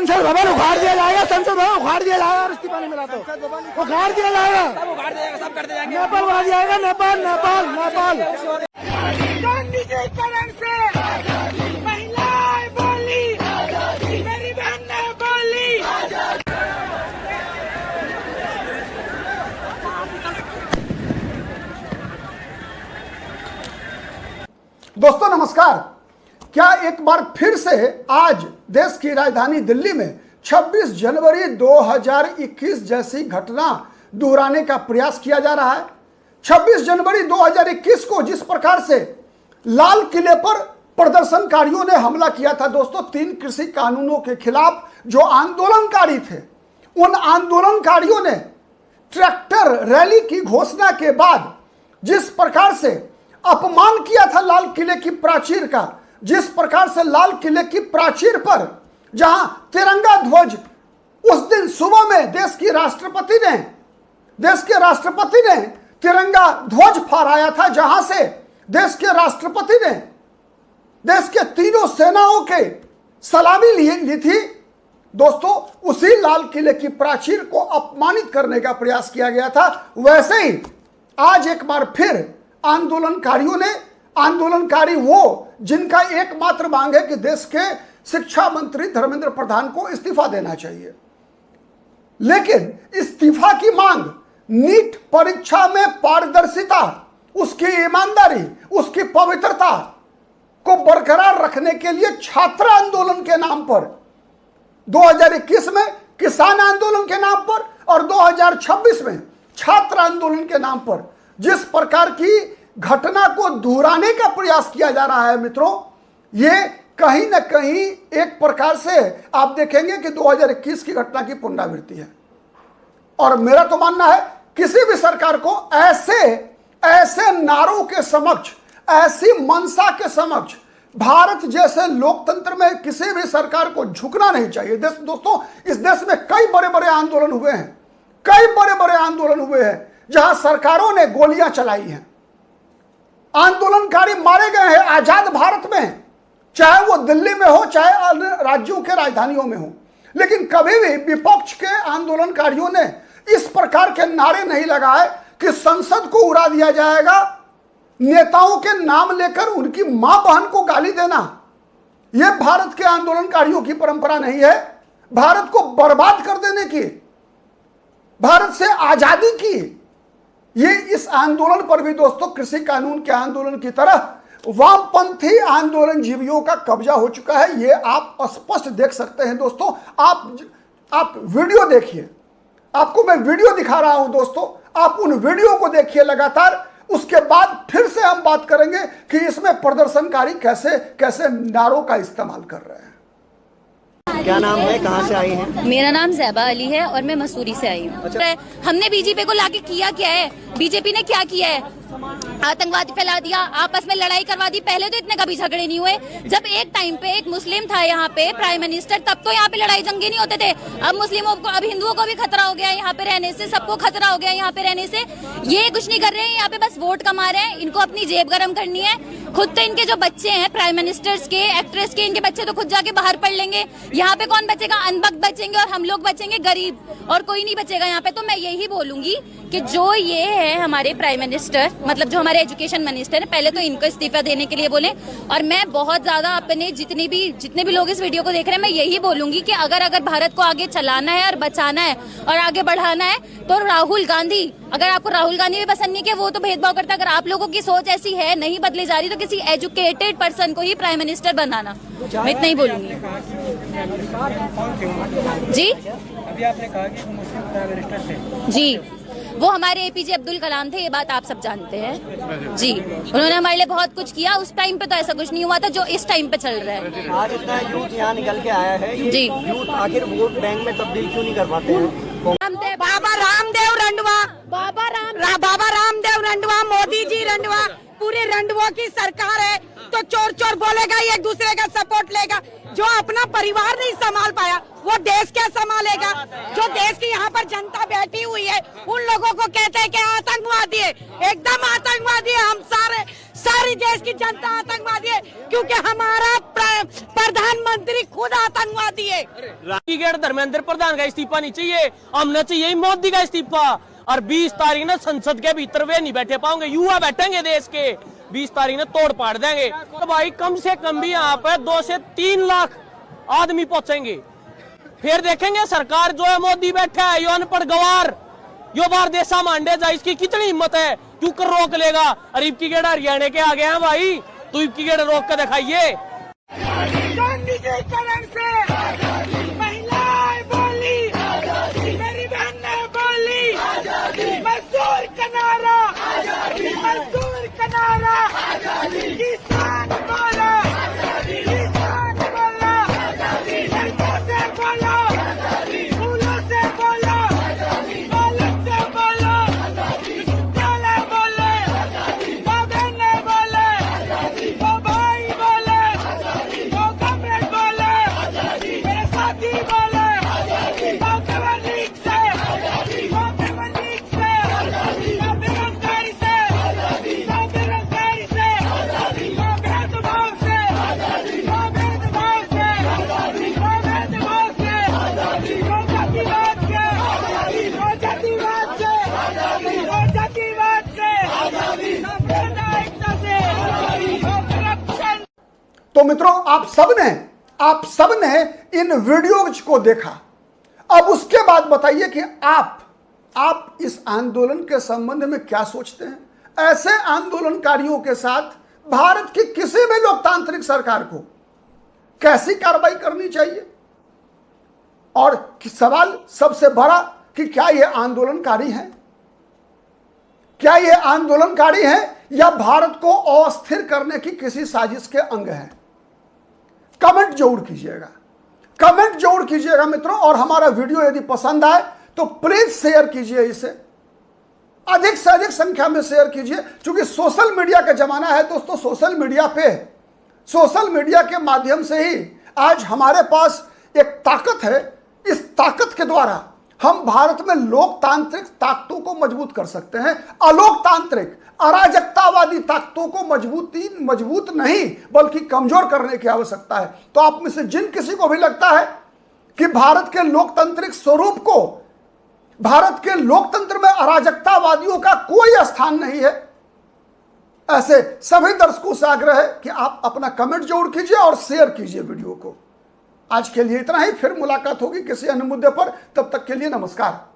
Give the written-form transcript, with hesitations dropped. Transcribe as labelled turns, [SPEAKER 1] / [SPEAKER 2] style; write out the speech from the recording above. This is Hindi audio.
[SPEAKER 1] संसद भवन उखाड़ दिया जाएगा, संसद भवन उखाड़ दिया जाएगा और इस्तीफा नहीं मिला तो उखाड़ दिया जाएगा,
[SPEAKER 2] सब करते जाएंगे।
[SPEAKER 1] नेपाल उखाड़ दिया जाएगा, नेपाल नेपाल नेपाल।
[SPEAKER 3] निजीकरण से महिलाएं बोली, मेरी बहन ने बोली।
[SPEAKER 4] दोस्तों नमस्कार। क्या एक बार फिर से आज देश की राजधानी दिल्ली में 26 जनवरी 2021 जैसी घटना दोहराने का प्रयास किया जा रहा है। 26 जनवरी 2021 को जिस प्रकार से लाल किले पर प्रदर्शनकारियों ने हमला किया था दोस्तों, 3 कृषि कानूनों के खिलाफ जो आंदोलनकारी थे, उन आंदोलनकारियों ने ट्रैक्टर रैली की घोषणा के बाद जिस प्रकार से अपमान किया था लाल किले की प्राचीर का, जिस प्रकार से लाल किले की प्राचीर पर जहां तिरंगा ध्वज उस दिन सुबह में देश के राष्ट्रपति ने तिरंगा ध्वज फहराया था, जहां से देश के राष्ट्रपति ने देश के तीनों सेनाओं के सलामी ली थी दोस्तों, उसी लाल किले की प्राचीर को अपमानित करने का प्रयास किया गया था। वैसे ही आज एक बार फिर आंदोलनकारी वो जिनका एकमात्र मांग है कि देश के शिक्षा मंत्री धर्मेंद्र प्रधान को इस्तीफा देना चाहिए, लेकिन इस्तीफा की मांग नीट परीक्षा में पारदर्शिता, उसकी ईमानदारी, उसकी पवित्रता को बरकरार रखने के लिए छात्र आंदोलन के नाम पर 2021 में किसान आंदोलन के नाम पर और 2026 में छात्र आंदोलन के नाम पर जिस प्रकार की घटना को दोहराने का प्रयास किया जा रहा है मित्रों, ये कहीं ना कहीं एक प्रकार से आप देखेंगे कि 2021 की घटना की पुनरावृत्ति है। और मेरा तो मानना है किसी भी सरकार को ऐसे नारों के समक्ष, ऐसी मंशा के समक्ष भारत जैसे लोकतंत्र में किसी भी सरकार को झुकना नहीं चाहिए। दोस्तों इस देश में कई बड़े बड़े आंदोलन हुए हैं जहां सरकारों ने गोलियां चलाई हैं, आंदोलनकारी मारे गए हैं आजाद भारत में, चाहे वो दिल्ली में हो चाहे अन्य राज्यों के राजधानियों में हो, लेकिन कभी भी विपक्ष के आंदोलनकारियों ने इस प्रकार के नारे नहीं लगाए कि संसद को उड़ा दिया जाएगा, नेताओं के नाम लेकर उनकी मां बहन को गाली देना। यह भारत के आंदोलनकारियों की परंपरा नहीं है। भारत को बर्बाद कर देने की, भारत से आजादी की ये इस आंदोलन पर भी दोस्तों कृषि कानून के आंदोलन की तरह वामपंथी आंदोलन जीवियों का कब्जा हो चुका है। ये आप स्पष्ट देख सकते हैं दोस्तों। आप वीडियो देखिए, आपको मैं वीडियो दिखा रहा हूं दोस्तों, आप उन वीडियो को देखिए लगातार। उसके बाद फिर से हम बात करेंगे कि इसमें प्रदर्शनकारी कैसे नारों का इस्तेमाल कर रहे हैं।
[SPEAKER 5] क्या नाम है, कहाँ से आई हैं?
[SPEAKER 6] मेरा नाम ज़ैबा अली है और मैं मसूरी से आई हूँ। अच्छा। हमने बीजेपी को लाके किया क्या है? बीजेपी ने क्या किया है? आतंकवाद फैला दिया, आपस में लड़ाई करवा दी। पहले तो इतने कभी झगड़े नहीं हुए। जब एक टाइम पे एक मुस्लिम था यहाँ पे प्राइम मिनिस्टर, तब तो यहाँ पे लड़ाई जंगे नहीं होते थे। अब मुस्लिमों को, अब हिंदुओं को भी खतरा हो गया यहाँ पे रहने से, सबको खतरा हो गया यहाँ पे रहने से। ये कुछ नहीं कर रहे हैं, यहाँ पे बस वोट कमा रहे हैं। इनको अपनी जेब गर्म करनी है। खुद तो इनके जो बच्चे हैं प्राइम मिनिस्टर्स के, एक्ट्रेस के, इनके बच्चे तो खुद जाके बाहर पढ़ लेंगे। यहाँ पे कौन बचेगा? अनबख्त बचेंगे और हम लोग बचेंगे गरीब, और कोई नहीं बचेगा यहाँ पे। तो मैं यही बोलूंगी कि जो ये है हमारे प्राइम मिनिस्टर, मतलब जो हमारे एजुकेशन मिनिस्टर है, पहले तो इनको इस्तीफा देने के लिए बोले। और मैं बहुत ज्यादा अपने जितने भी लोग इस वीडियो को देख रहे हैं, मैं यही बोलूंगी कि अगर भारत को आगे चलाना है और बचाना है और आगे बढ़ाना है तो राहुल गांधी, अगर आपको राहुल गांधी भी पसंद नहीं कि वो तो भेदभाव करता, अगर आप लोगों की सोच ऐसी है, नहीं बदली जा रही, तो किसी एजुकेटेड पर्सन को ही प्राइम मिनिस्टर बनाना। मैं इतना ही बोलूंगी। जी,
[SPEAKER 2] अभी आपने कहा कि वो मुस्लिम प्राइम मिनिस्टर थे।
[SPEAKER 6] जी, वो हमारे एपीजे अब्दुल कलाम थे, ये बात आप सब जानते हैं। जी, उन्होंने हमारे लिए बहुत कुछ किया। उस टाइम पे तो ऐसा कुछ नहीं हुआ था जो इस टाइम पे चल रहा है।
[SPEAKER 5] आज इतना यूथ यहाँ निकल के आया है, ये
[SPEAKER 6] जी,
[SPEAKER 5] यूथ आखिर वोट बैंक में तब्दील क्यों नहीं कर पाते हैं?
[SPEAKER 3] बाबा रामदेव रंडवा, मोदी जी रंडवा, पूरे रंडवा की सरकार है तो चोर बोलेगा, एक दूसरे का सपोर्ट लेगा। जो अपना परिवार नहीं संभाल पाया वो देश क्या संभालेगा? जो देश की यहाँ पर जनता बैठी हुई है उन लोगों को कहते हैं कि आतंकवादी है, एकदम आतंकवादी है। हम सारी देश की जनता आतंकवादी है, क्योंकि हमारा प्रधानमंत्री खुद आतंकवादी है।
[SPEAKER 7] धर्मेंद्र प्रधान का इस्तीफा नहीं चाहिए, हमने चाहिए मोदी का इस्तीफा। और 20 तारीख ना संसद के भीतर वे नहीं बैठे पाओगे, युवा बैठेंगे देश के। 20 तारीख ने तोड़ पाड़ देंगे। तो भाई कम से कम भी यहाँ पे 2 से 3 लाख आदमी पहुंचेंगे। फिर देखेंगे सरकार जो है मोदी बैठा है, यो अनपढ़ गवार, यो बार देशा मांडे जा, इसकी कितनी हिम्मत है, क्यों कर रोक लेगा। और इब की गेड़ हरियाणा के आगे हैं भाई, तो इब की गेड़ रोक कर दिखाइए।
[SPEAKER 1] महिलाएं बोली, मेरी बहनें बोली, मजदूर का नारा, मजदूर का नारा, किसान बोला, किसान बोला, लड़कों से बोला, फूलों से बोला, बालक से बोला, काले बोले, बहने बोले, वो भाई बोले, वो कमरेड बोले, मेरे साथी बोले, वो कवलीग से, वो बेवलीग से, वो बेरोजगारी से, वो बेरोजगारी से, वो भेदभाव से, वो भेदभाव से, वो भेदभाव से, वो जातिवाद से, वो जातिवाद से, वो जातिवाद से, सांप्रदायिकता से, वो करप्शन।
[SPEAKER 4] तो मित्रों, आप सबने इन वीडियोज को देखा। अब उसके बाद बताइए कि आप इस आंदोलन के संबंध में क्या सोचते हैं। ऐसे आंदोलनकारियों के साथ भारत की किसी भी लोकतांत्रिक सरकार को कैसी कार्रवाई करनी चाहिए। और सवाल सबसे बड़ा कि क्या ये आंदोलनकारी हैं, क्या ये आंदोलनकारी हैं या भारत को अस्थिर करने की किसी साजिश के अंग हैं। कमेंट जरूर कीजिएगा, कमेंट जरूर कीजिएगा मित्रों। और हमारा वीडियो यदि पसंद आए तो प्लीज शेयर कीजिए, इसे अधिक से अधिक संख्या में शेयर कीजिए, क्योंकि सोशल मीडिया का जमाना है दोस्तों। सोशल मीडिया के माध्यम से ही आज हमारे पास एक ताकत है। इस ताकत के द्वारा हम भारत में लोकतांत्रिक ताकतों को मजबूत कर सकते हैं। अलोकतांत्रिक अराजकतावादी ताकतों को मजबूत नहीं बल्कि कमजोर करने की आवश्यकता है। तो आप में से जिन किसी को भी लगता है कि भारत के लोकतांत्रिक स्वरूप को, भारत के लोकतंत्र में अराजकतावादियों का कोई स्थान नहीं है, ऐसे सभी दर्शकों से आग्रह है कि आप अपना कमेंट जरूर कीजिए और शेयर कीजिए वीडियो को। आज के लिए इतना ही, फिर मुलाकात होगी किसी अन्य मुद्दे पर। तब तक के लिए नमस्कार।